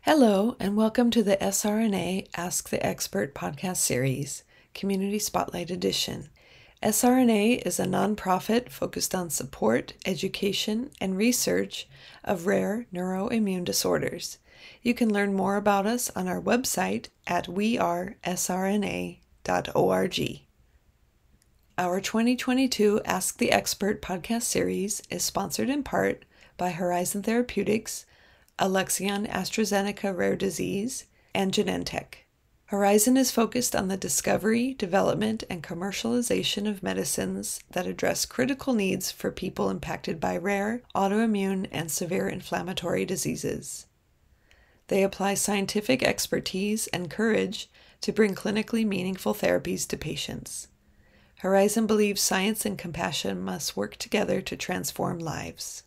Hello, and welcome to the SRNA Ask the Expert podcast series, Community Spotlight Edition. SRNA is a nonprofit focused on support, education, and research of rare neuroimmune disorders. You can learn more about us on our website at wearesrna.org. Our 2022 Ask the Expert podcast series is sponsored in part by Horizon Therapeutics, Alexion AstraZeneca Rare Disease, and Genentech. Horizon is focused on the discovery, development, and commercialization of medicines that address critical needs for people impacted by rare, autoimmune, and severe inflammatory diseases. They apply scientific expertise and courage to bring clinically meaningful therapies to patients. Horizon believes science and compassion must work together to transform lives.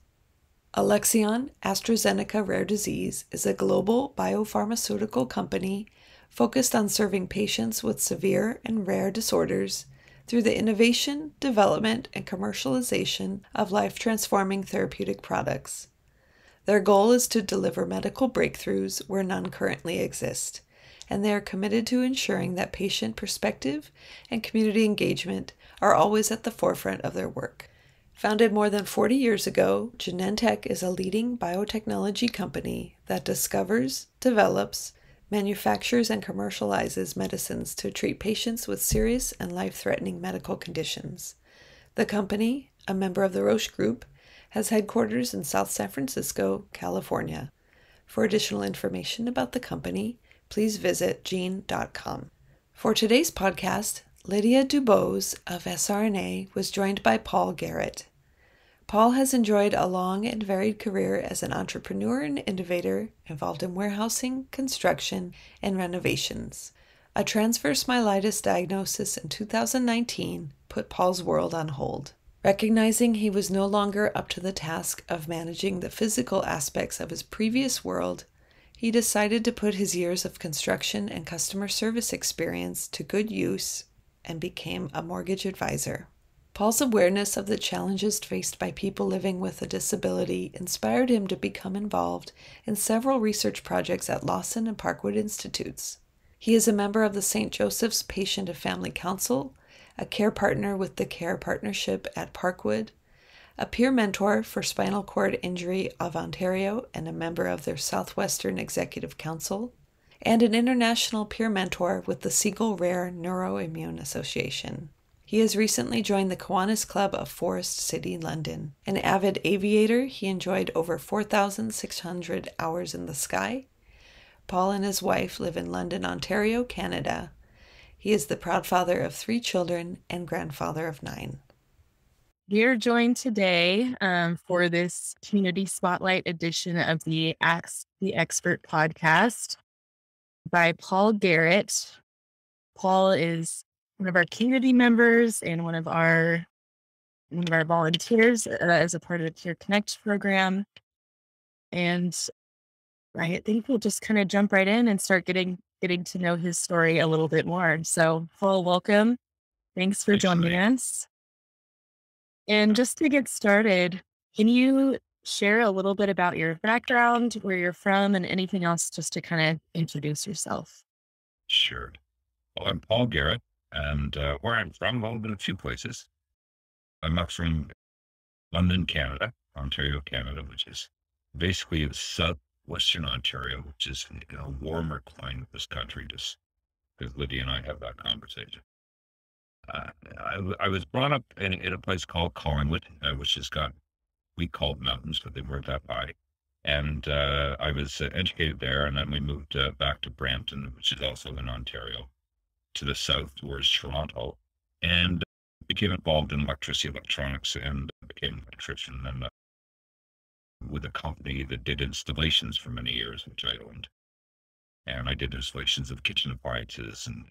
Alexion AstraZeneca Rare Disease is a global biopharmaceutical company focused on serving patients with severe and rare disorders through the innovation, development, and commercialization of life-transforming therapeutic products. Their goal is to deliver medical breakthroughs where none currently exist, and they are committed to ensuring that patient perspective and community engagement are always at the forefront of their work. Founded more than 40 years ago, Genentech is a leading biotechnology company that discovers, develops, manufactures, and commercializes medicines to treat patients with serious and life-threatening medical conditions. The company, a member of the Roche Group, has headquarters in South San Francisco, California. For additional information about the company, please visit gene.com. For today's podcast, Lydia Dubose of SRNA was joined by Paul Garrett. Paul has enjoyed a long and varied career as an entrepreneur and innovator involved in warehousing, construction, and renovations. A transverse myelitis diagnosis in 2019 put Paul's world on hold. Recognizing he was no longer up to the task of managing the physical aspects of his previous world, he decided to put his years of construction and customer service experience to good use and became a mortgage advisor. Paul's awareness of the challenges faced by people living with a disability inspired him to become involved in several research projects at Lawson and Parkwood Institutes. He is a member of the St. Joseph's Patient and Family Council, a care partner with the Care Partnership at Parkwood, a peer mentor for Spinal Cord Injury of Ontario and a member of their Southwestern Executive Council, and an international peer mentor with the Siegel Rare Neuroimmune Association. He has recently joined the Kiwanis Club of Forest City, London. An avid aviator, he enjoyed over 4,600 hours in the sky. Paul and his wife live in London, Ontario, Canada. He is the proud father of 3 children and grandfather of 9. We are joined today for this Community Spotlight edition of the Ask the Expert podcast by Paul Garrett. Paul is one of our community members and one of our volunteers as a part of the Care Connect program. And I think we'll just kind of jump right in and start getting to know his story a little bit more. So, Paul, welcome. Thanks for joining us. And just to get started, can you share a little bit about your background, where you're from, and anything else just to kind of introduce yourself? Sure. Well, I'm Paul Garrett, and where I'm from, well, I've been a few places. I'm up from London, Canada, Ontario, Canada, which is basically southwestern Ontario, which is a warmer climate of this country, just because Lydia and I have that conversation. I was brought up in a place called Collingwood, which has got, we called mountains, but they weren't that high. And I was educated there, and then we moved back to Brampton, which is also in Ontario, to the south towards Toronto, and became involved in electricity, electronics, and became an electrician, and with a company that did installations for many years, which I owned. And I did installations of kitchen appliances and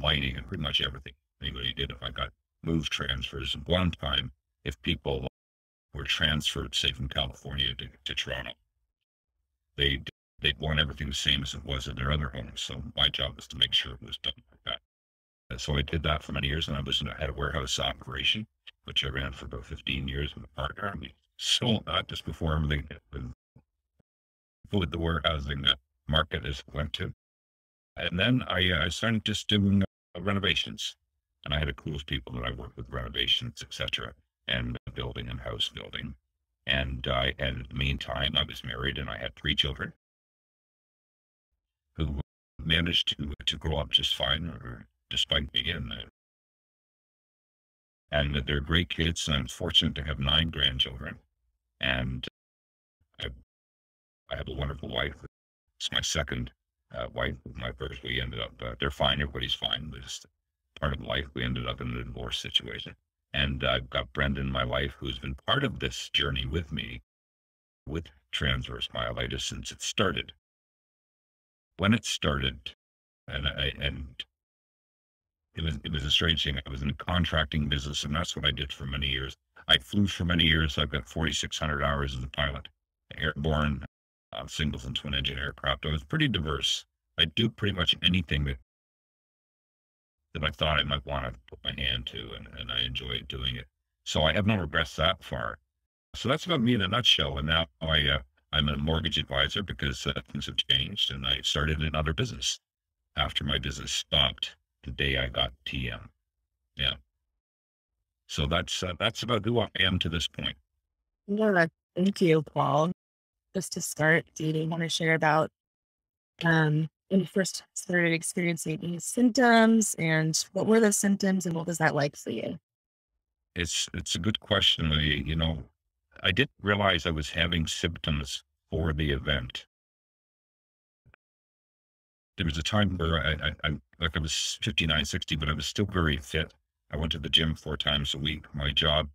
lighting and pretty much everything anybody did. If I got move transfers, one time, if people were transferred, say, from California to Toronto, they'd want everything the same as it was in their other homes. So my job was to make sure it was done like that. So I did that for many years, and I had a warehouse operation, which I ran for about 15 years with a partner. I mean, sold that just before everything with the warehousing, market as it went to. And then I started just doing renovations. And I had a crew of people that I worked with, renovations, etc., and building and house building. And in the meantime, I was married and I had 3 children who managed to grow up just fine, or despite me. And they're great kids. And I'm fortunate to have 9 grandchildren. And I, I have a wonderful wife. It's my second wife. My first, we ended up, they're fine. Everybody's fine. It's just part of life. We ended up in a divorce situation. And I've got Brendan, my wife, who's been part of this journey with me with transverse myelitis since it started. When it started, and it was a strange thing. I was in a contracting business, and that's what I did for many years. I flew for many years. I've got 4,600 hours as a pilot, airborne, singles and twin engine aircraft. I was pretty diverse. I do pretty much anything that I thought I might want to put my hand to, and I enjoyed doing it. So I have no regrets that far. So that's about me in a nutshell. And now I'm a mortgage advisor because things have changed, and I started another business after my business stopped the day I got TM. Yeah. So that's about who I am to this point. Yeah, thank you, Paul. Just to start, do you want to share about when you first started experiencing these symptoms, and what were the symptoms, and what was that like for you? It's a good question, Lydia. You know, I didn't realize I was having symptoms for the event. There was a time where I was 59, 60, but I was still very fit. I went to the gym 4 times a week. My job,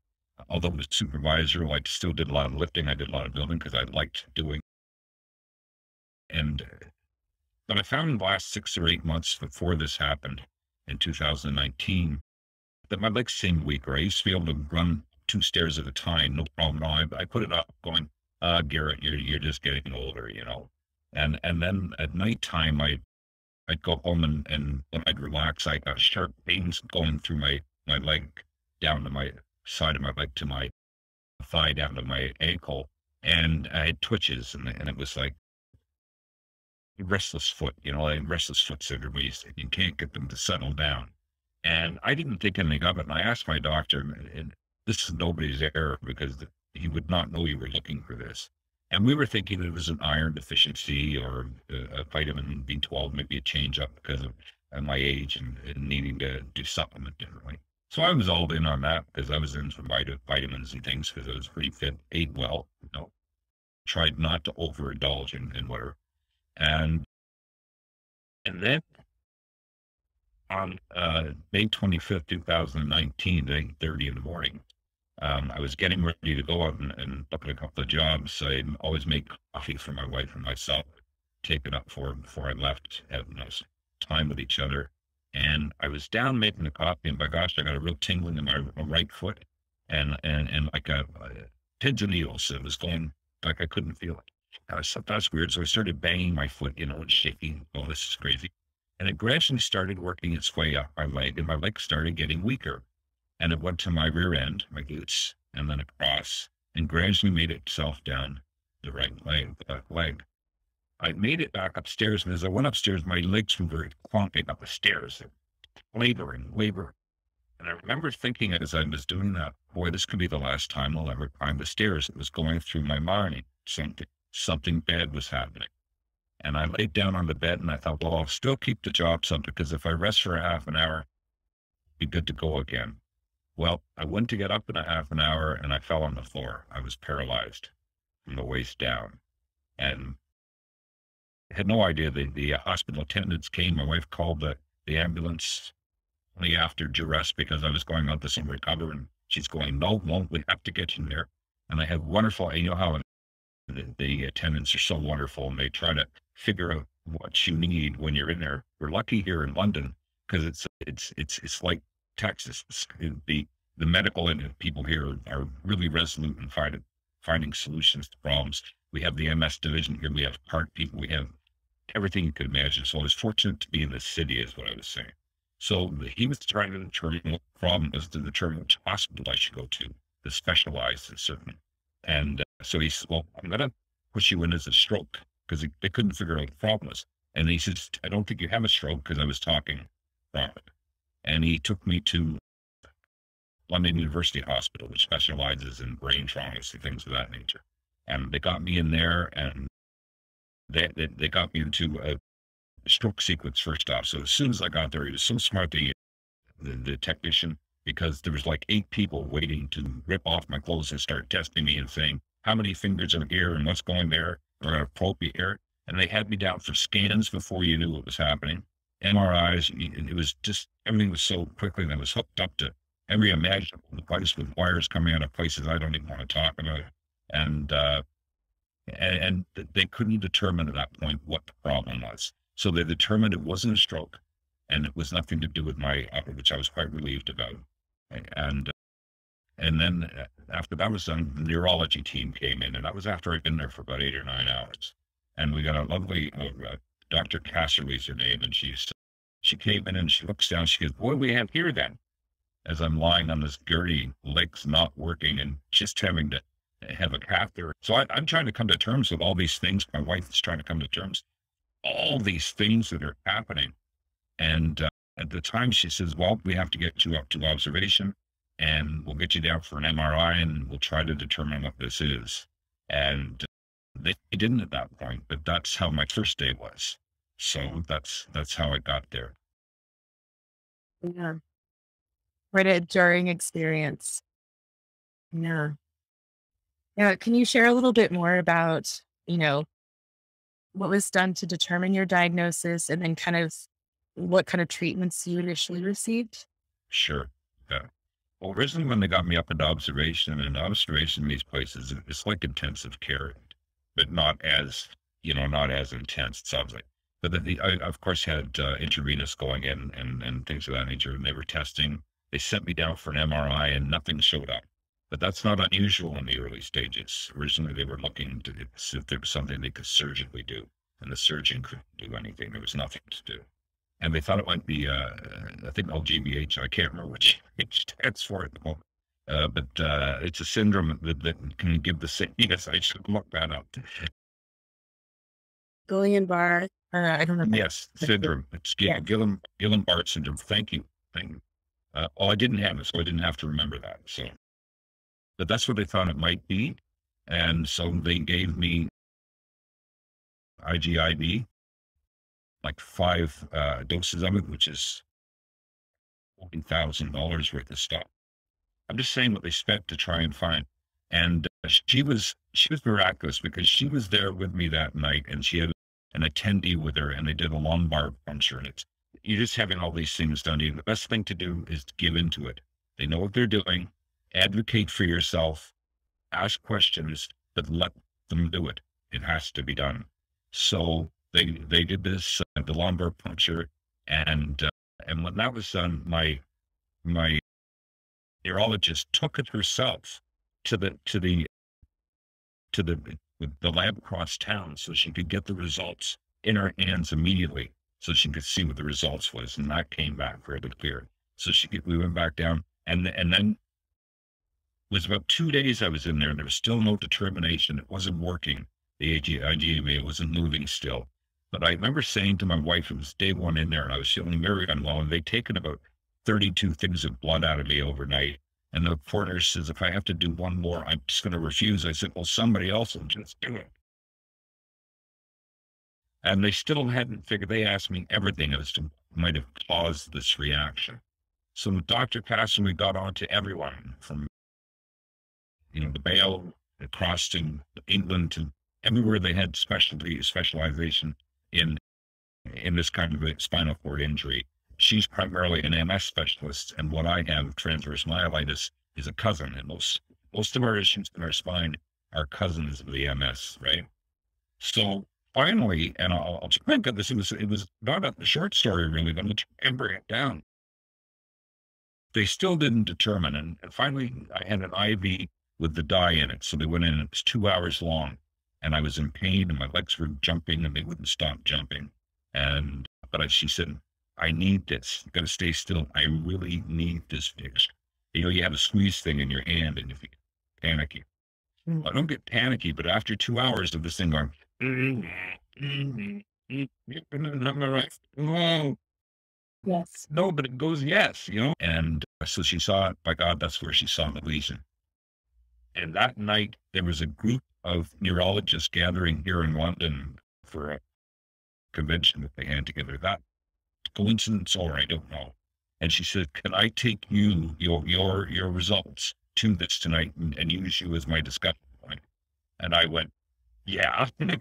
although I was supervisor, I still did a lot of lifting. I did a lot of building because I liked doing. But I found in the last 6 or 8 months before this happened in 2019, that my legs seemed weaker. I used to be able to run 2 stairs at a time, no problem. No, I put it up going, Garrett, you're just getting older, you know. And then at nighttime, I'd go home and when I'd relax, I got sharp pains going through my leg down to my side of my leg to my thigh down to my ankle. And I had twitches, and it was like restless foot, you know, like restless foot syndrome. You can't get them to settle down. And I didn't think anything of it. And I asked my doctor, and this is nobody's error because he would not know you were looking for this. And we were thinking it was an iron deficiency or a vitamin B12, maybe a change up because of my age and needing to do supplement differently. So I was all in on that because I was in some vitamins and things because I was pretty fit, ate well, you know, tried not to overindulge in whatever. And then on May 25th, 2019, at 8:30 in the morning, I was getting ready to go out and look at a couple of jobs. I always make coffee for my wife and myself, take it up for her before I left, have time with each other. And I was down making the coffee, and by gosh, I got a real tingling in my right foot, and like pins and needles. It was going like I couldn't feel it. I thought that's weird, so I started banging my foot, you know, and shaking. Oh, this is crazy. And it gradually started working its way up my leg, and my leg started getting weaker. And it went to my rear end, my glutes, and then across, and gradually made itself down the right leg. I made it back upstairs, and as I went upstairs, my legs were clomping up the stairs, laboring. And I remember thinking as I was doing that, boy, this could be the last time I'll ever climb the stairs. It was going through my mind. Something bad was happening. And I laid down on the bed, and I thought, well, I'll still keep the job something, because if I rest for a half an hour, it'd be good to go again. Well, I went to get up in a half an hour, and I fell on the floor. I was paralyzed from the waist down. And I had no idea. The hospital attendants came. My wife called the ambulance only after duress because I was going out to see recover. And she's going, no, we have to get you in there. And I have wonderful, you know how the attendants are so wonderful, and they try to figure out what you need when you're in there. We're lucky here in London because it's like Texas. The medical people here are really resolute in finding solutions to problems. We have the MS division here. We have heart people. We have everything you could imagine. So I was fortunate to be in the city, is what I was saying. So he was trying to determine what the problem was, to determine which hospital I should go to specialize in certain. And so he said, well, I'm going to push you in as a stroke. because they couldn't figure out what the problem was. And he says, I don't think you have a stroke, because I was talking from it. And he took me to London University Hospital, which specializes in brain traumas and things of that nature. And they got me in there, and they got me into a stroke sequence first off. So as soon as I got there, he was so smart, the technician, because there was like 8 people waiting to rip off my clothes and start testing me and saying, how many fingers are here and what's going there? We're going to probe you here. And they had me down for scans before you knew what was happening. MRIs, and it was just, everything was so quickly, and I was hooked up to every imaginable device with wires coming out of places I don't even want to talk about. And they couldn't determine at that point what the problem was. So they determined it wasn't a stroke, and it was nothing to do with my upper, which I was quite relieved about. And then after that was done, the neurology team came in, and that was after I'd been there for about 8 or 9 hours. And we got a lovely Dr. Casserly's her name, and she came in and she looks down. She goes, "What do we have here then?" As I'm lying on this gurney, legs not working, and just having to have a catheter. So I'm trying to come to terms with all these things. My wife is trying to come to terms. All these things that are happening. And at the time, she says, well, we have to get you up to observation, and we'll get you down for an MRI, and we'll try to determine what this is. And they didn't at that point, but that's how my first day was. So that's how I got there. Yeah. Quite a jarring experience. Yeah. Yeah. Can you share a little bit more about, what was done to determine your diagnosis, and then kind of what kind of treatments you initially received? Sure. Yeah. Well, originally when they got me up into observation, and observation in these places, it's like intensive care, but not as intense, it sounds like. But I, of course, had intravenous going in and things of that nature, and they were testing. They sent me down for an MRI, and nothing showed up. But that's not unusual in the early stages. Originally, they were looking to see if there was something they could surgically do, and the surgeon couldn't do anything. There was nothing to do. And they thought it might be, I think, LGBH. I can't remember which stands for at the moment. But it's a syndrome that can give the same. Yes, I should look that up. Guillain-Barré. I don't know. Yes, syndrome. It's Guillain-Barré syndrome. Thank you. I didn't have it, so I didn't have to remember that. So, but that's what they thought it might be. And so they gave me IGIV, like 5 doses of it, which is $40,000 worth of stuff. I'm just saying what they spent to try and find. And she was miraculous, because she was there with me that night, and she had an attendee with her, and they did a lumbar puncture. And you're just having all these things done to you. The best thing to do is to give into it. They know what they're doing. Advocate for yourself. Ask questions, but let them do it. It has to be done. So they did this, the lumbar puncture, and when that was done, my neurologist took it herself to the lab across town, so she could get the results in her hands immediately, so she could see what the results was, and that came back fairly clear. So we went back down, and then it was about 2 days I was in there, and there was still no determination. It wasn't working. The IgA wasn't moving still. But I remember saying to my wife, it was day 1 in there, and I was feeling very unwell, and they'd taken about 32 things of blood out of me overnight. And the poor nurse says, if I have to do one more, I'm just going to refuse. I said, well, somebody else will just do it. And they still hadn't figured. They asked me everything as to what might have caused this reaction. So Dr. Casserly got on to everyone from, the Mayo across to England, to everywhere they had specialization in this kind of a spinal cord injury. She's primarily an MS specialist, and what I have, transverse myelitis, is a cousin. And most of our issues in our spine are cousins of the MS, right? So finally, and I'll try and get this, it was not a short story really, but I'm going to try and bring it down. They still didn't determine, and finally I had an IV with the dye in it. So they went in, and it was 2 hours long, and I was in pain, and my legs were jumping, and they wouldn't stop jumping. But she said, I need this. You've got to stay still. I really need this fixed. You have a squeeze thing in your hand, and if you get panicky. I don't get panicky, but after 2 hours of this thing going, You've been in my life. Oh, Yes. no, but it goes, yes, And so she saw it. By God, that's where she saw the lesion. And that night, there was a group of neurologists gathering here in London for a convention that they had together. That coincidence, or I don't know. And she said, "Can I take your results to this tonight and use you as my discussion point?" And I went, "Yeah." And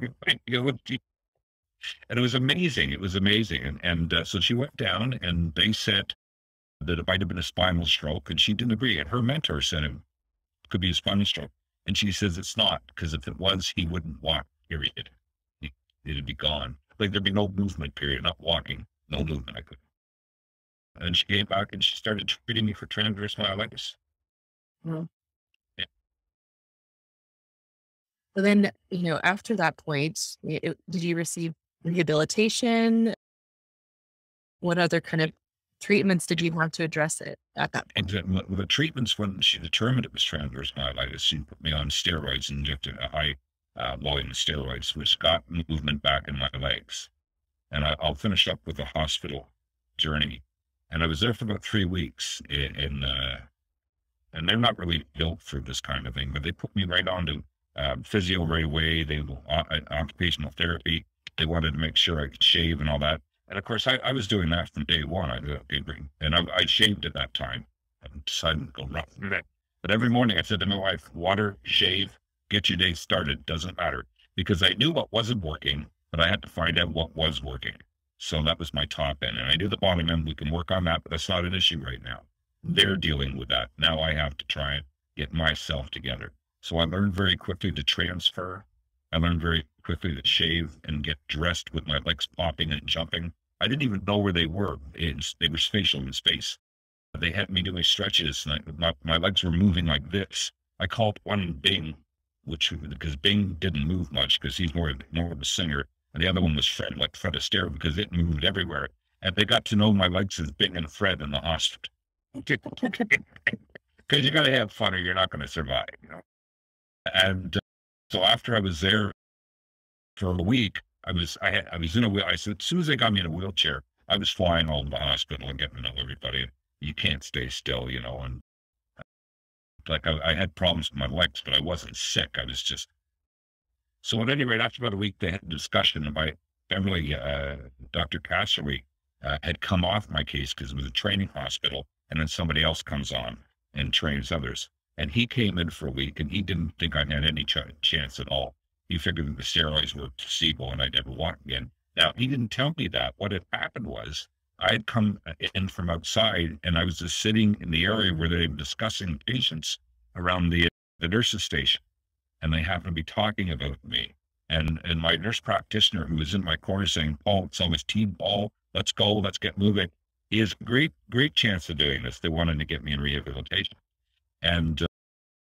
it was amazing. It was amazing. And so she went down, and they said that it might have been a spinal stroke, and she didn't agree. And her mentor said it could be a spinal stroke. And she says it's not, because if it was, he wouldn't walk, period. It'd be gone. Like there'd be no movement, period. Not walking, no movement. I could. And she came back and she started treating me for transverse myelitis. Well, Yeah. so then, after that point, did you receive rehabilitation? What other kind of treatments did you want to address it at that point? And the treatments, when she determined it was transverse myelitis, she put me on steroids and injected a high volume of steroids, which got movement back in my legs. And I'll finish up with the hospital journey. And I was there for about 3 weeks, and they're not really built for this kind of thing, but they put me right on to physio right away. They occupational therapy. They wanted to make sure I could shave and all that. And of course, I was doing that from day one. I shaved at that time and decided to go rough. But every morning I said to my wife, water, shave, get your day started. Doesn't matter. Because I knew what wasn't working, but I had to find out what was working. So that was my top end. And I knew the bottom end, we can work on that, but that's not an issue right now. They're dealing with that. Now I have to try and get myself together. So I learned very quickly to transfer. I learned very quickly to shave and get dressed with my legs popping and jumping. I didn't even know where they were. They were spatial in space. They had me doing stretches, and my legs were moving like this. I called one Bing, because Bing didn't move much because he's more of a singer. And the other one was Fred, like Fred Astaire, because it moved everywhere. And they got to know my legs as Bing and Fred in the hospital. Because you got to have fun or you're not going to survive, And so after I was there for a week, I was in a wheel. I said, as soon as they got me in a wheelchair, I was flying all over the hospital and getting to know everybody. You can't stay still, and like I had problems with my legs, but I wasn't sick. I was just. So at any rate, after about a week, they had a discussion, and my Beverly, Dr. Casserly, had come off my case because it was a training hospital, and then somebody else comes on and trains others. And he came in for a week, and he didn't think I had any chance at all. He figured that the steroids were placebo and I'd never walk again. Now, he didn't tell me that. What had happened was I had come in from outside, and I was just sitting in the area where they were discussing patients around the nurse's station. And they happened to be talking about me. And my nurse practitioner, who was in my corner saying, "Paul, it's always team ball. Let's go. Let's get moving." He has great chance of doing this. They wanted to get me in rehabilitation. And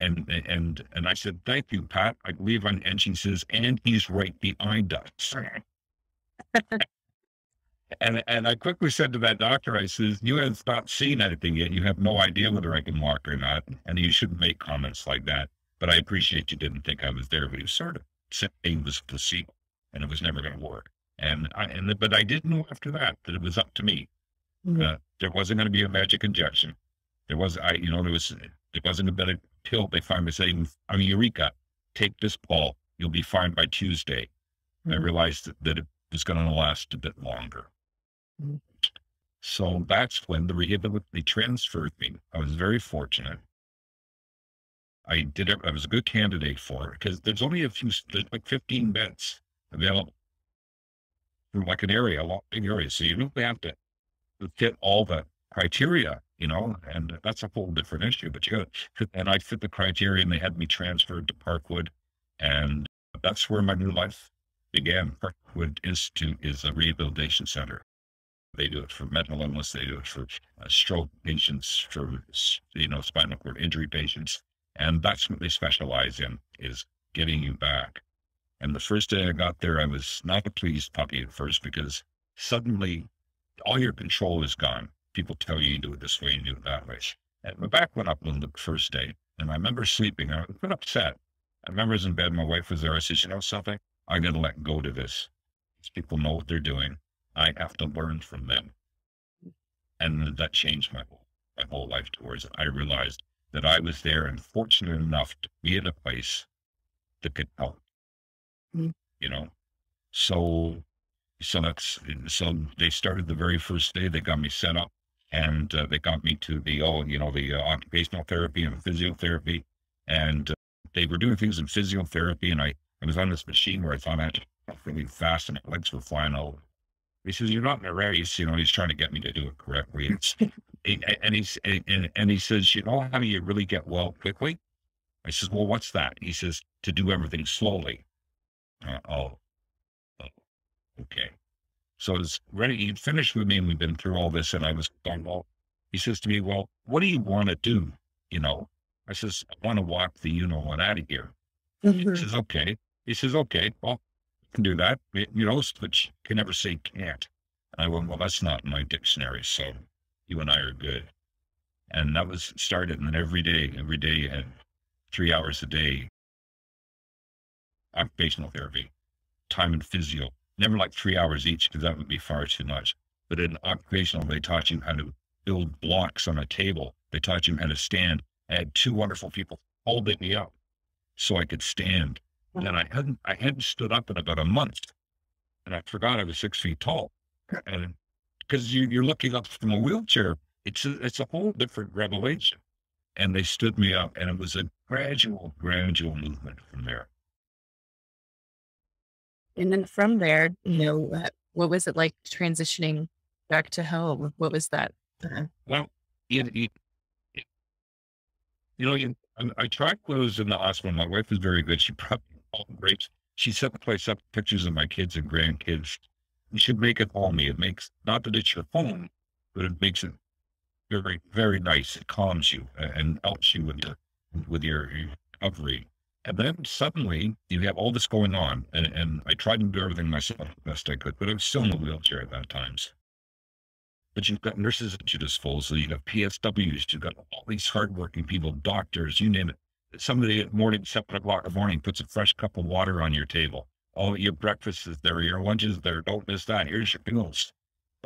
I said, "Thank you, Pat. I believe on," and she says, "And he's right behind us." And I quickly said to that doctor, I says, "You have not seen anything yet. You have no idea whether I can walk or not. And you shouldn't make comments like that. But I appreciate you didn't think I was there." But he was sort of saying it was placebo and it was never going to work. But I did know after that it was up to me. Mhm. There wasn't going to be a magic injection. There wasn't a better pill. They finally said, "Eureka, take this, Paul. You'll be fine by Tuesday." I Mhm. realized that it was going to last a bit longer. Mhm. So that's when the rehabilitation transferred me. I was very fortunate. I was a good candidate for it because there's like 15 beds available from like an area, a long big area. So you don't have to fit all the criteria, and that's a whole different issue. But and I fit the criteria, and they had me transferred to Parkwood, and that's where my new life began. Parkwood Institute is a rehabilitation center. They do it for mental illness. They do it for stroke patients, for spinal cord injury patients, and that's what they specialize in, is getting you back. And the first day I got there, I was not a pleased puppy at first because suddenly all your control is gone. People tell you do it this way and do it that way. And my back went up a little bit the first day, and I remember sleeping. I was a bit upset. I remember I was in bed. My wife was there. I said, "You know something? I got to let go to this. These people know what they're doing. I have to learn from them. And that changed my whole life towards it. I realized that I was there and fortunate enough to be at a place that could help, Mm. you know? So so they started the very first day. They got me set up, and they got me to the occupational therapy and physiotherapy, and they were doing things in physiotherapy, and I was on this machine where I thought I had to go really fast, and my legs were flying all over. He says, "You're not in a race," he's trying to get me to do it correctly. And he says, "You know how you really get well quickly?" I says, "Well, what's that?" He says, "To do everything slowly." Oh, okay. So it's ready. He'd finished with me, and we've been through all this, and I was going, well, he says to me, "Well, what do you want to do?" I says, "I want to walk the what out of here." He says, "Okay." He says, "Okay, well, you can do that, but you can never say can't." And I went, "Well, that's not in my dictionary, so you and I are good." And that was started. And then every day, and 3 hours a day, occupational therapy, time in physio. Never like 3 hours each, because that would be far too much. But in occupational, they taught you how to build blocks on a table. They taught you how to stand. I had two wonderful people holding me up so I could stand. And I hadn't stood up in about a month, and I forgot I was 6 feet tall. And because you're looking up from a wheelchair, it's a whole different revelation. And they stood me up, and it was a gradual movement from there. And then from there, what was it like transitioning back to home? What was that? Well, I tried when I was in the hospital. My wife was very good. She prepped all the grapes. She set the place up, pictures of my kids and grandkids. You should make it homey. It makes, not that it's your home, but it makes it very, very nice. It calms you and helps you with your recovery. And then suddenly you have all this going on, and I tried to do everything myself the best I could, but I was still in a wheelchair at that times. But you've got nurses at your disposal, you have PSWs, you've got all these hardworking people, doctors, you name it. Somebody at morning, 7 o'clock in the morning, puts a fresh cup of water on your table. Oh, your breakfast is there, your lunch is there, don't miss that. Here's your meals.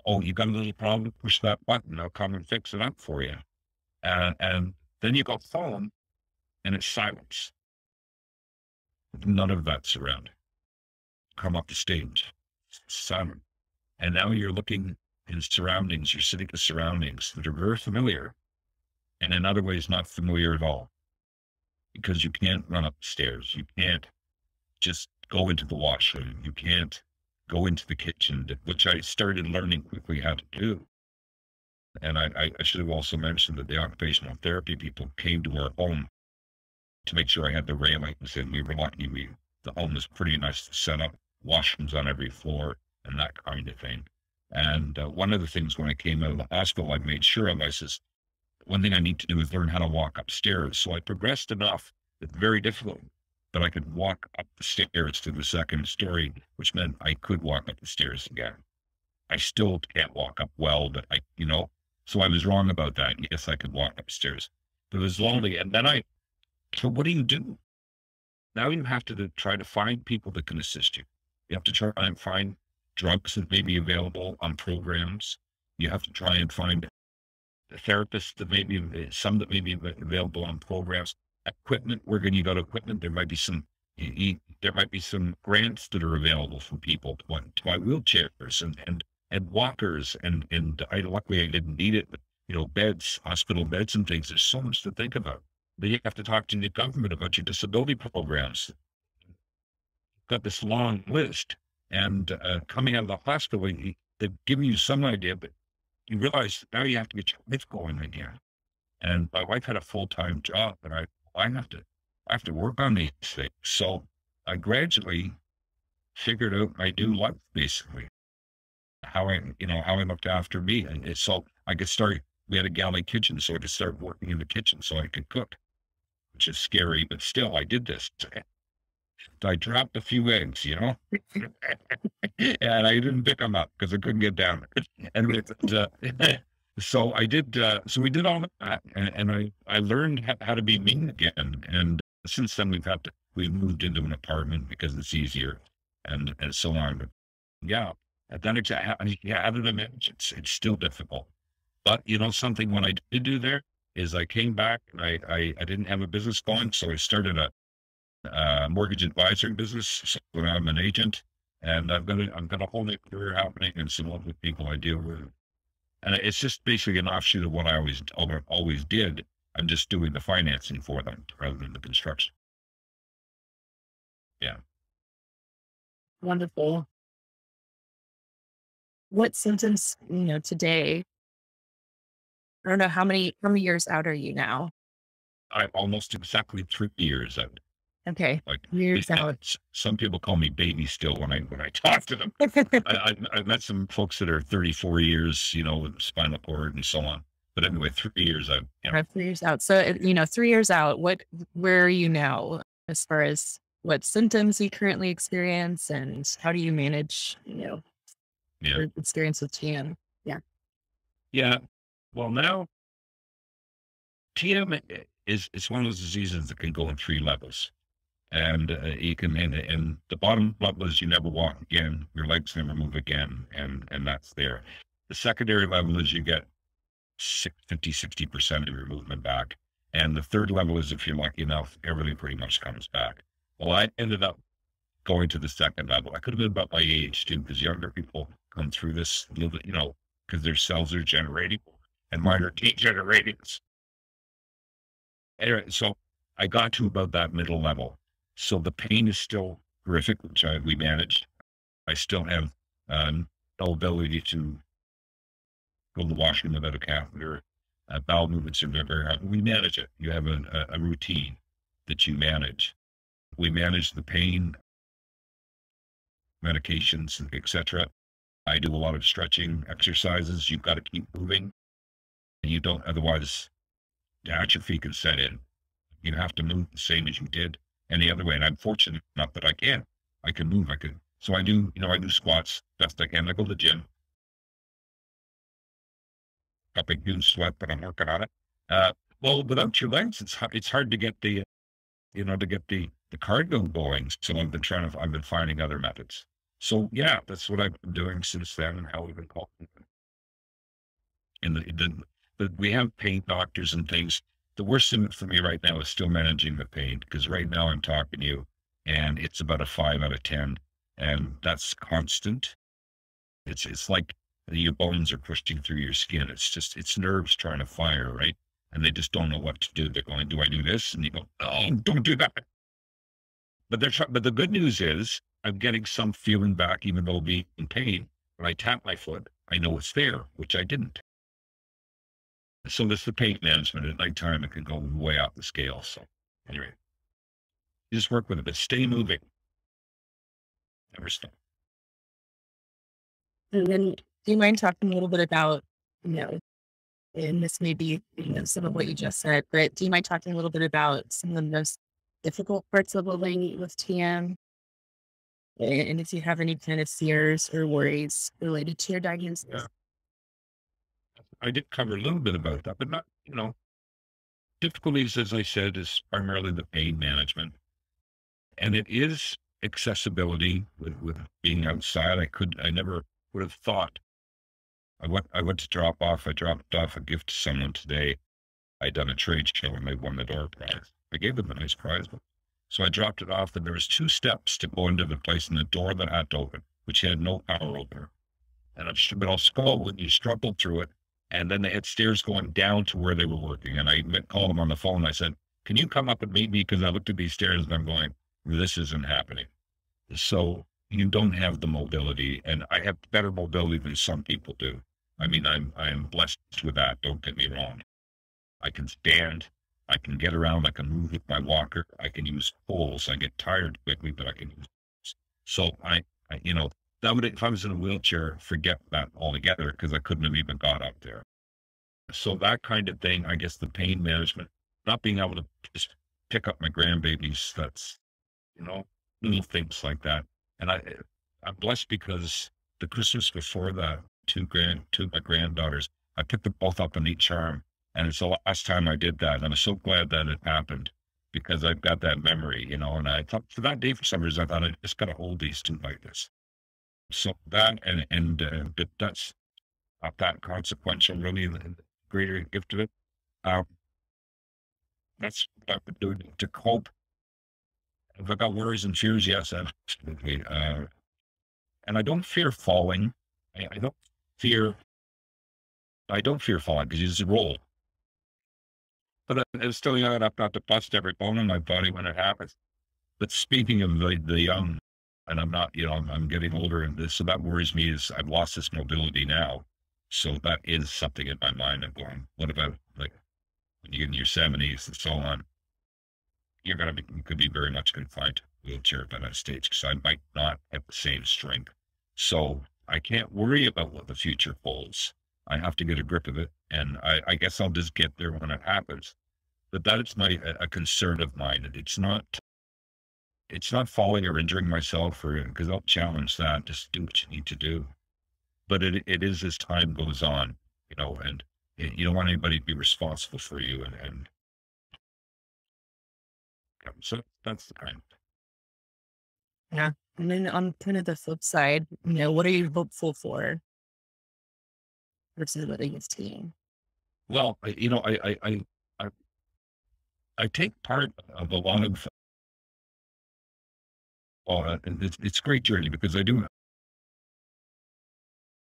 Oh, you got a little problem, push that button, they'll come and fix it up for you. And then you go home, and it's silence. None of that's around. Come up the stage, silent. And now you're looking in surroundings, you're sitting in surroundings that are very familiar, and in other ways not familiar at all. Because you can't run up the stairs. You can't just go into the washroom. You can't go into the kitchen, which I started learning quickly how to do. And I should have also mentioned that the occupational therapy people came to our home to make sure I had the railings, and we were lucky. The home was pretty nice to set up, washrooms on every floor, and that kind of thing. And one of the things when I came out of the hospital, I made sure of, I says, one thing I need to do is learn how to walk upstairs. So I progressed enough, it's very difficult, but I could walk up the stairs to the second story, which meant I could walk up the stairs again. I still can't walk up well, but so I was wrong about that. Yes, I could walk upstairs, but it was lonely. And then so what do you do? Now you have to try to find people that can assist you. You have to try and find drugs that may be available on programs. You have to try and find therapists that may be, some that may be available on programs. Equipment, we're going to got equipment. There might be some grants that are available for people to buy wheelchairs and walkers. And luckily I didn't need it, but beds, hospital beds and things. There's so much to think about. Then you have to talk to the government about your disability programs. You've got this long list, and coming out of the hospital, they've given you some idea, but you realize now you have to get your life going again. And my wife had a full-time job, and I have to work on these things. So I gradually figured out my new life, basically, how I looked after me. And so I could start, we had a galley kitchen, so I could start working in the kitchen so I could cook, which is scary, but still I did this. I dropped a few eggs, and I didn't pick them up because I couldn't get down there. And so I did, so we did all of that, and I learned how to be me again. And since then we've moved into an apartment because it's easier. and so on. But yeah, and then how did I manage? It's still difficult. But you know, something when I did do there is I came back and I didn't have a business going, so I started a mortgage advisory business. So I'm an agent, and I've got a whole new career happening and some lovely people I deal with. And it's just basically an offshoot of what I always did. I'm just doing the financing for them rather than the construction. Yeah. Wonderful. What symptoms, today, I don't know, how many years out are you now? I'm almost exactly 3 years out. Okay. Like Years out. some people call me baby still when I talk to them. I've met some folks that are 34 years, with spinal cord and so on. But anyway, 3 years out. Yeah. 3 years out. So, 3 years out, where are you now as far as what symptoms you currently experience and how do you manage, Yeah. your experience with TM? Yeah. Yeah. Well, now TM is one of those diseases that can go in 3 levels. And you can, and the bottom level is you never walk again, your legs never move again, and that's there. The secondary level is you get 60% of your movement back. And the third level is, if you're lucky enough, everything pretty much comes back. Well, I ended up going to the second level. I could have been about my age too, because younger people come through this a little bit, because their cells are generating and mine are degenerating. Anyway, so I got to about that middle level. So the pain is still horrific, which we managed. I still have no ability to go to the washroom without a catheter. Bowel movements are very hard. We manage it. You have a routine that you manage. We manage the pain, medications, etc. I do a lot of stretching exercises. You've got to keep moving. And you don't, otherwise, atrophy can set in. You have to move the same as you did any other way. And I'm fortunate enough that I can move. So I do squats best I can. I go to the gym. Got big huge sweat, but I'm working on it. Well, without your legs, it's hard to get the cardio going. So I've been finding other methods. So yeah, that's what I've been doing since then, and how we've been coping. We have pain doctors and things. The worst thing for me right now is still managing the pain, because right now I'm talking to you and it's about a 5 out of 10, and that's constant. It's like your bones are pushing through your skin. It's nerves trying to fire, right? And they just don't know what to do. They're going, do I do this? And you go, oh, don't do that. But the good news is I'm getting some feeling back, even though being in pain. When I tap my foot, I know it's there, which I didn't. So that's the pain management. At nighttime, it can go way off the scale. So anyway, you just work with it, but stay moving. Never stop. And then do you mind talking a little bit about, and this may be, some of what you just said, but do you mind talking a little bit about some of the most difficult parts of living with TM? And if you have any kind of fears or worries related to your diagnosis? Yeah. I did cover a little bit about that, but not, difficulties, as I said, is primarily the pain management. And it is accessibility with being outside. I never would have thought. I went to dropped off a gift to someone today. I'd done a trade show and they won the door prize. I gave them a nice prize. So I dropped it off, and there was 2 steps to go into the place, and the door that had to open, which had no power opener. And but I'll skull when you struggled through it. And then they had stairs going down to where they were working. And I called them on the phone. I said, can you come up and meet me? Because I looked at these stairs and I'm going, this isn't happening. So you don't have the mobility, and I have better mobility than some people do. I mean, I am blessed with that. Don't get me wrong. I can stand, I can get around, I can move with my walker, I can use poles. I get tired quickly, but I can use poles. So that would, if I was in a wheelchair, forget that altogether, because I couldn't have even got up there. So that kind of thing, I guess the pain management, not being able to just pick up my grandbabies, that's, little things like that. And I'm blessed because the Christmas before that, two of my granddaughters, I picked them both up in each arm. And it's the last time I did that. And I'm so glad that it happened, because I've got that memory, you know, and I thought for that day, for some reason, I thought I just got to hold these two like this. So that, but that's not that consequential, really, the greater gift of it. Um, that's what I've been doing to cope. If I got worries and fears, yes, absolutely. And I don't fear falling. I don't fear, I don't fear falling because you just roll. But I'm still young enough not to bust every bone in my body when it happens. But speaking of the young, and I'm not, you know, I'm getting older, and this, so that worries me is I've lost this mobility now. So that is something in my mind. I'm going, what about like when you get in your 70s and so on? You could be very much confined to a wheelchair by that stage because I might not have the same strength. So I can't worry about what the future holds. I have to get a grip of it, and I guess I'll just get there when it happens. But that is a concern of mine. It's not falling or injuring myself, or because I'll challenge that. Just do what you need to do. But it is as time goes on, you know, and you don't want anybody to be responsible for you, and so that's the kind. Yeah. And then on kind of the flip side, what are you hopeful for versus what are you seeing? Well, you know, I I take part of a lot of and it's a great journey because I do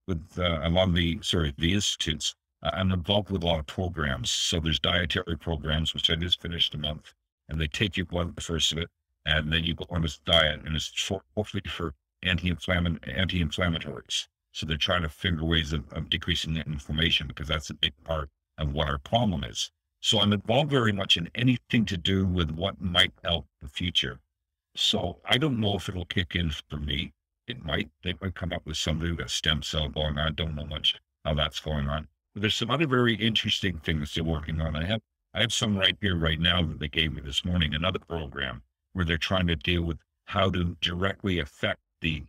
with a lot of the institutes. I'm involved with a lot of programs. So there's dietary programs, which I just finished a month, and they take you blood the first of it, and then you go on this diet, and it's hopefully for anti-inflammatories. So they're trying to figure ways of decreasing the inflammation because that's a big part of what our problem is. So I'm involved very much in anything to do with what might help the future. So I don't know if it'll kick in for me. It might. They might come up with somebody with a stem cell going on. I don't know much how that's going on. But there's some other very interesting things they're working on. I have some right here, right now that they gave me this morning, another program where they're trying to deal with how to directly affect the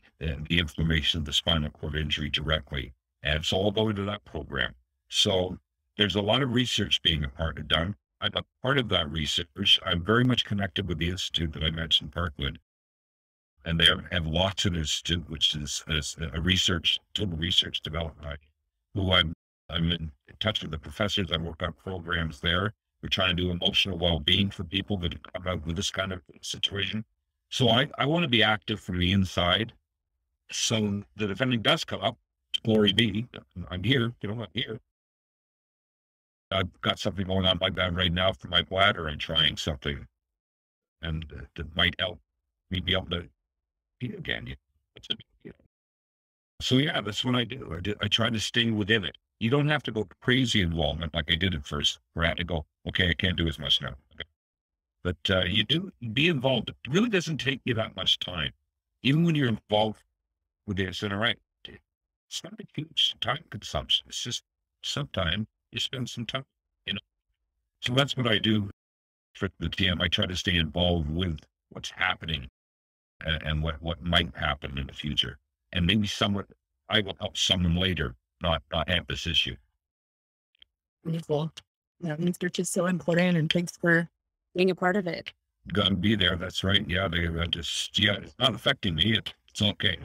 inflammation of the spinal cord injury directly. And it's all going to that program. So there's a lot of research being done. I'm a part of that research. I'm very much connected with the institute that I mentioned, Parkwood. And they have Watson Institute, which is a total research development, who I'm in touch with the professors. I work on programs there. We're trying to do emotional well-being for people that come out with this kind of situation. So I want to be active from the inside so that if anything does come up, glory be, I'm here, I'm here. I've got something going on like that right now for my bladder. I'm trying something, and that might help me be able to eat again. So yeah, that's what I do. I try to stay within it. You don't have to go crazy involvement like I did at first, where I had to go, okay, I can't do as much now. Okay. But you do be involved. It really doesn't take you that much time. Even when you're involved with the SNRA, it's not a huge time consumption. It's just sometime you spend some time, you know. So that's what I do for the TM. I try to stay involved with what's happening and what might happen in the future. And maybe I will help someone later not have this issue. Wonderful. Yeah, research is so important, and thanks for being a part of it. Gonna be there. That's right. Yeah, it's not affecting me. It's okay.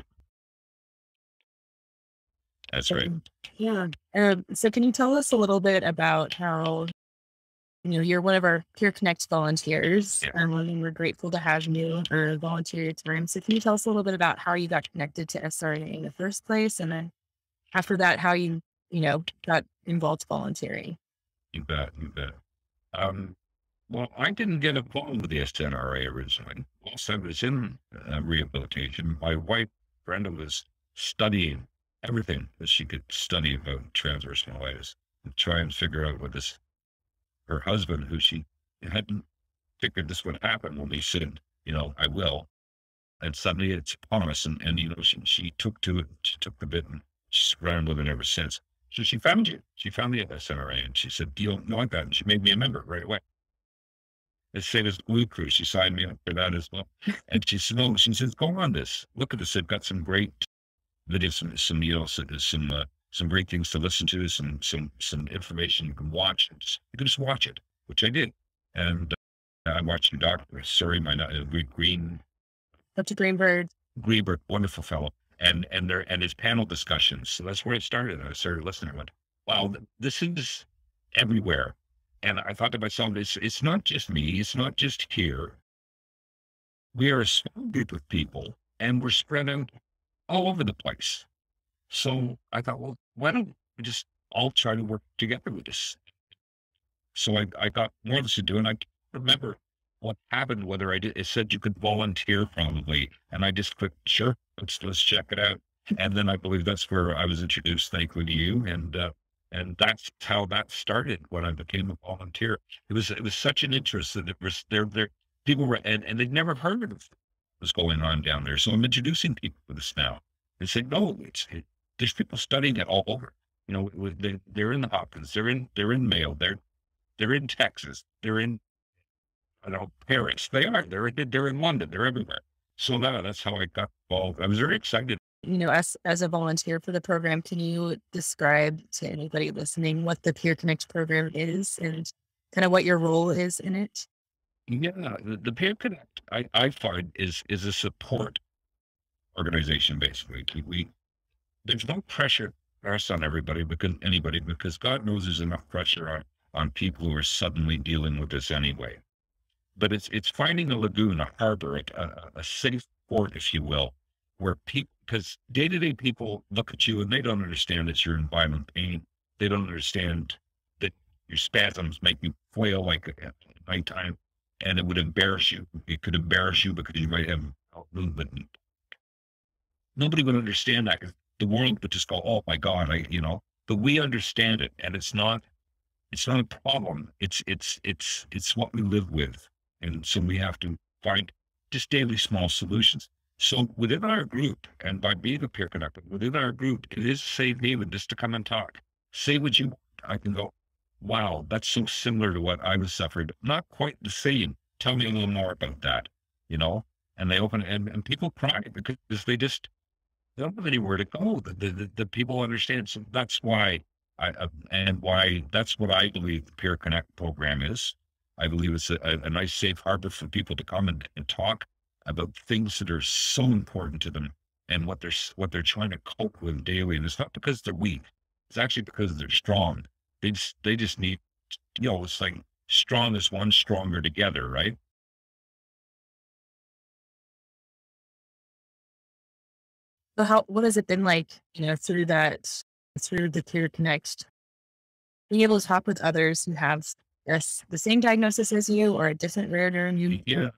That's right. Yeah. So can you tell us a little bit about how, you're one of our Peer Connect volunteers, Yeah. and we're grateful to have you or volunteer your time. So can you tell us a little bit about how you got connected to SRNA in the first place, and then after that, how you got involved volunteering? You bet. Well, I didn't get involved with the SNRA originally. Whilst I was in rehabilitation, my wife, Brenda, was studying everything that she could study about transverse myelitis and try and figure out what this, her husband, who she hadn't figured this would happen when we said, I will. And suddenly it's upon us. And she took to it. She took the bit and she's ran with it ever since. So she found you. She found the SNRA and she said, do you like that? And she made me a member right away. The same as Blue Cruise. She signed me up for that as well. And she said, no, she says, go on this. Look at this. They've got some great videos, some great things to listen to, some information you can watch. You can just watch it, which I did. And I watched your doctor. Sorry, my Green Dr. Greenberg. Greenberg, wonderful fellow, and his panel discussions. So that's where it started. I started listening. I went, wow, this is everywhere. And I thought to myself, it's not just me. It's not just here. We are a small group of people, and we're spread out all over the place. So I thought, well, why don't we just all try to work together with this? So I got more of us to do, and I can't remember what happened, whether I did. It said you could volunteer probably, and I just clicked, sure, let's check it out. And then I believe that's where I was introduced, thankfully to you, and that's how that started when I became a volunteer. It was such an interest that it was there people were and they'd never heard of what was going on down there. So I'm introducing people to this now. They say, no, there's people studying it all over. You know, they're in the Hopkins, they're in Mayo, they're in Texas, they're in, I don't know, Paris. They're in London, they're everywhere. So that's how I got involved. I was very excited. You know, as a volunteer for the program, can you describe to anybody listening what the Peer Connect program is and kind of what your role is in it? Yeah, the Peer Connect, I find is a support organization. Basically, there's no pressure pressed on anybody because God knows there's enough pressure on people who are suddenly dealing with this anyway. But it's finding a lagoon, a harbor, a safe port, if you will, where people, because day-to-day people look at you and they don't understand that you're in violent pain. They don't understand that your spasms make you flail like at nighttime, and it would embarrass you. It could embarrass you because you might have movement. Nobody would understand that because the world would just go, "Oh my God," But we understand it, and it's not a problem. It's what we live with, and so we have to find just daily small solutions. So within our group, and by being a peer connector, within our group, it is a safe haven just to come and talk. Say what you want. I can go, wow, that's so similar to what I was suffering. Not quite the same. Tell me a little more about that, And they open and people cry because they don't have anywhere to go. The people understand. So that's why that's what I believe the Peer Connect program is. I believe it's a nice safe harbor for people to come and talk about things that are so important to them and what they're trying to cope with daily. And it's not because they're weak. It's actually because they're strong. They just need, it's like strong as one, stronger together, right? So what has it been like, through the Peer Connect, being able to talk with others who have the same diagnosis as you or a different rare neuroimmune? Yeah.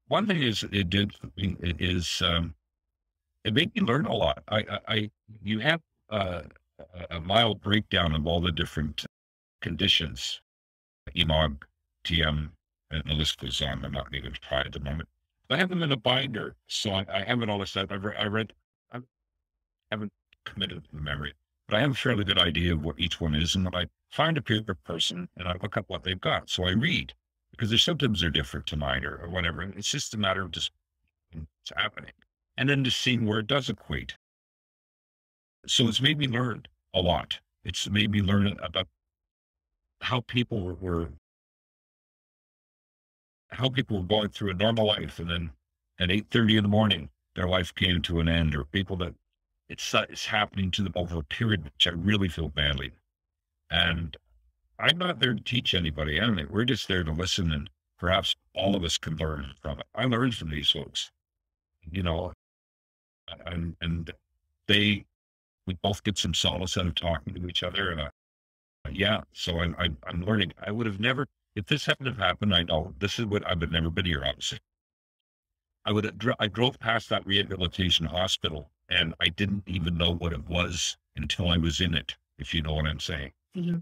One thing it did for me is it made me learn a lot. You have a mild breakdown of all the different conditions, EMOG, TM, and the list goes on. I'm not even trying at the moment. I have them in a binder, so I haven't all this stuff. I haven't committed to the memory, but I have a fairly good idea of what each one is. And when I find a peer person and I look up what they've got, so I read because their symptoms are different to mine or whatever. And it's just a matter of just it's happening, and then just seeing where it does equate. So it's made me learn a lot. It's made me learn about how people were going through a normal life, and then at 8:30 in the morning, their life came to an end, or people that it's happening to them over a period, which I really feel badly. And I'm not there to teach anybody anything. We're just there to listen, and perhaps all of us can learn from it. I learned from these folks, and we both get some solace out of talking to each other. And so I'm learning. I would have never, if this hadn't have happened, I know this is what I would never been here, obviously. I drove past that rehabilitation hospital and I didn't even know what it was until I was in it, if you know what I'm saying. Mm-hmm.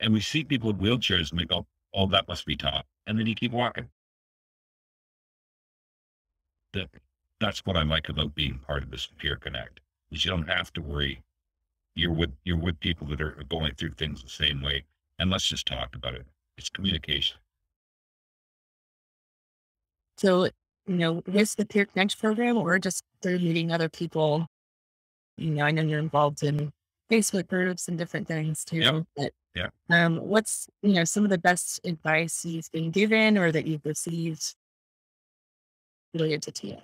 And we see people in wheelchairs and we go, oh, that must be tough. And then you keep walking. That's what I like about being part of this Peer Connect, is you don't have to worry. You're with people that are going through things the same way. And let's just talk about it. It's communication. So, with the Peer Connect program or just through meeting other people, I know you're involved in Facebook groups and different things too. Yeah. But, Yeah. what's, some of the best advice you've been given or that you've received related to TA?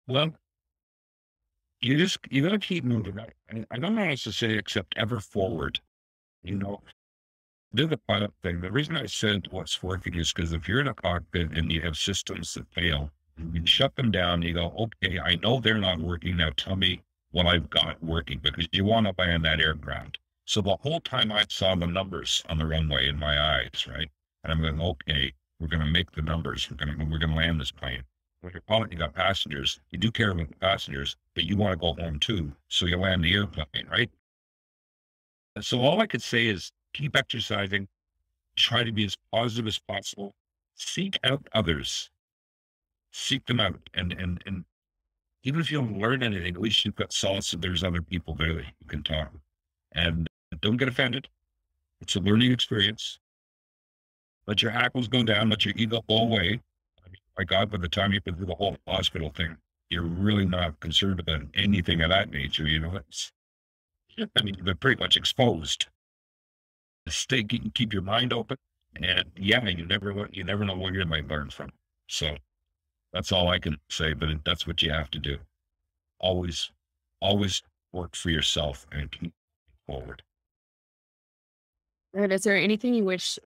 Well, you gotta keep moving. I don't know how else to say except ever forward. You know, do the pilot thing. The reason I said what's working is because if you're in a cockpit and you have systems that fail, you shut them down. You go, okay, I know they're not working. Now tell me what I've got working, because you want to land that aircraft. So the whole time I saw the numbers on the runway in my eyes, right? And I'm going, okay, we're going to make the numbers. We're going to land this plane. When you're pilot, you got passengers. You do care about the passengers, but you want to go home too. So you land the airplane, right? And so all I could say is keep exercising, try to be as positive as possible, seek out others, seek them out. And even if you don't learn anything, at least you've got solace that there's other people there that you can talk. And don't get offended. It's a learning experience. Let your hackles go down, let your ego go away. I mean, my God, by the time you've been through the whole hospital thing, you're really not concerned about anything of that nature. You've been pretty much exposed. Keep your mind open. And yeah, you never know where you might learn from. So that's all I can say, but that's what you have to do. Always work for yourself and keep forward. And is there anything you wish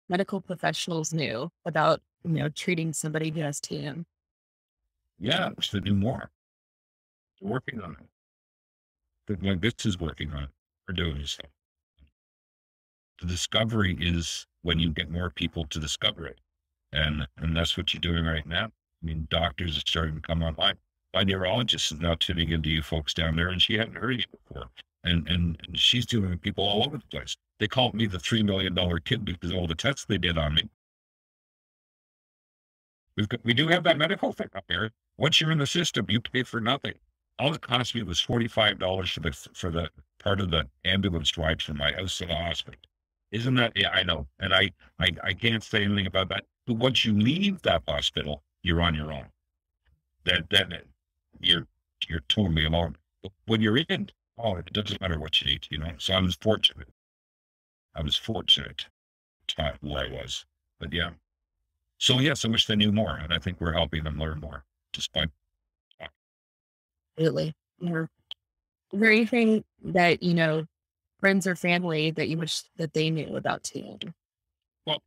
medical professionals knew about, treating somebody who has TM? Yeah, it's to do more. We're working on it. Like this is working on it. We're doing so. The discovery is when you get more people to discover it. And that's what you're doing right now. I mean, doctors are starting to come online. My neurologist is now tuning into you folks down there, and she hadn't heard of you before. And she's dealing with people all over the place. They called me the $3 million kid because of all the tests they did on me. We do have that medical thing up here. Once you're in the system, you pay for nothing. All it cost me was $45 for the part of the ambulance ride from my house to the hospital. Isn't that? Yeah, I know. And I can't say anything about that. But once you leave that hospital, you're on your own. Then you're totally alone. But when you're in, it doesn't matter what you eat, So I was fortunate. Where I was. But yeah. So yes, I wish they knew more, and I think we're helping them learn more. Just by Absolutely. Is there anything that, friends or family that you wish that they knew about TM? well,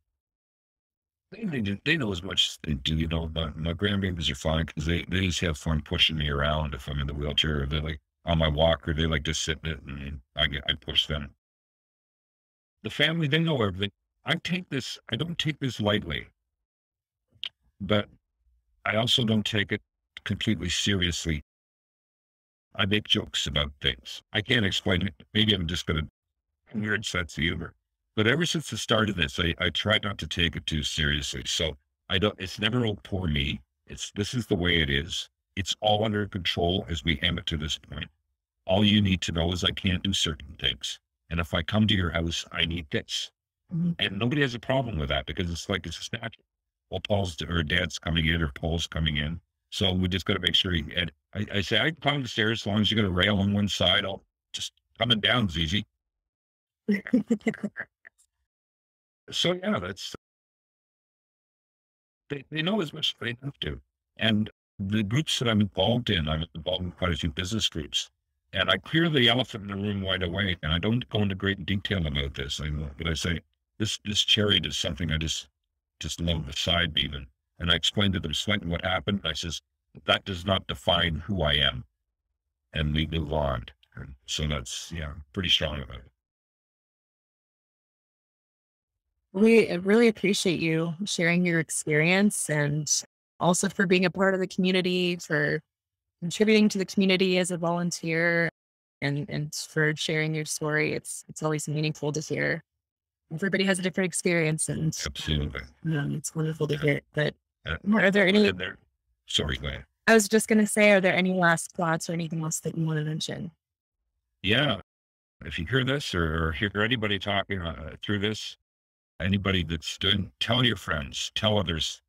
they know as much as they do, but my grandbabies are fine because they just have fun pushing me around if I'm in the wheelchair, or they're like on my walker, they like to sit in it and I push them. The family, they know everything. I don't take this lightly, but I also don't take it completely seriously. I make jokes about things. I can't explain it. Maybe I'm just got a weird sense of humor. But ever since the start of this, I try not to take it too seriously. So it's never, oh, poor me. This is the way it is. It's all under control as we ham it to this point. All you need to know is I can't do certain things. And if I come to your house, I need this. Mm-hmm. And nobody has a problem with that because it's just natural. Well, Dad's coming in or Paul's coming in. So we just got to make sure and I say, I can climb the stairs as long as you got a rail on one side. I'll just coming down's easy. So yeah, they know as much as they have to. And the groups that I'm involved in quite a few business groups. And I clear the elephant in the room right away. And I don't go into great detail about this. But I say, this chariot is something I just love beside me. And I explained to them slightly what happened. I says, that does not define who I am. And we move on. And so that's, pretty strong about it. We really appreciate you sharing your experience and also for being a part of the community, for contributing to the community as a volunteer and for sharing your story. It's always meaningful to hear. Everybody has a different experience and Absolutely. It's wonderful to hear. But are there any, sorry, go ahead. I was just going to say, are there any last thoughts or anything else that you want to mention? Yeah. If you hear this or hear anybody talking through this, anybody that's doing, tell your friends, tell others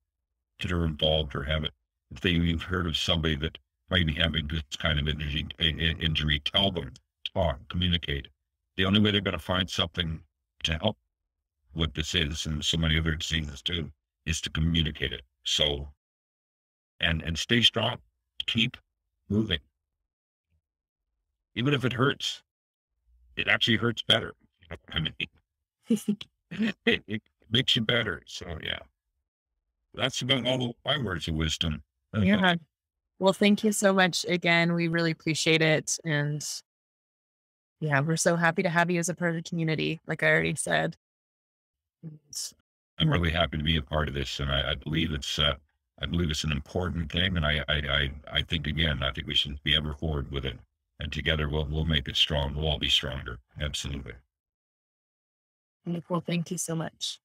that are involved or have it. If you've heard of somebody that maybe having this kind of injury, tell them, talk, communicate. The only way they're going to find something to help what this is, and so many other diseases too, is to communicate it. So, and stay strong, keep moving. Even if it hurts, it actually hurts better. I mean, it makes you better. So yeah, that's about all my words of wisdom. Yeah. Well, thank you so much again. We really appreciate it. And yeah, we're so happy to have you as a part of the community, like I already said. I'm really happy to be a part of this, and I believe it's an important thing, and I think again, I think we should be ever forward with it, and together we'll make it strong. We'll all be stronger. Absolutely. Wonderful. Thank you so much.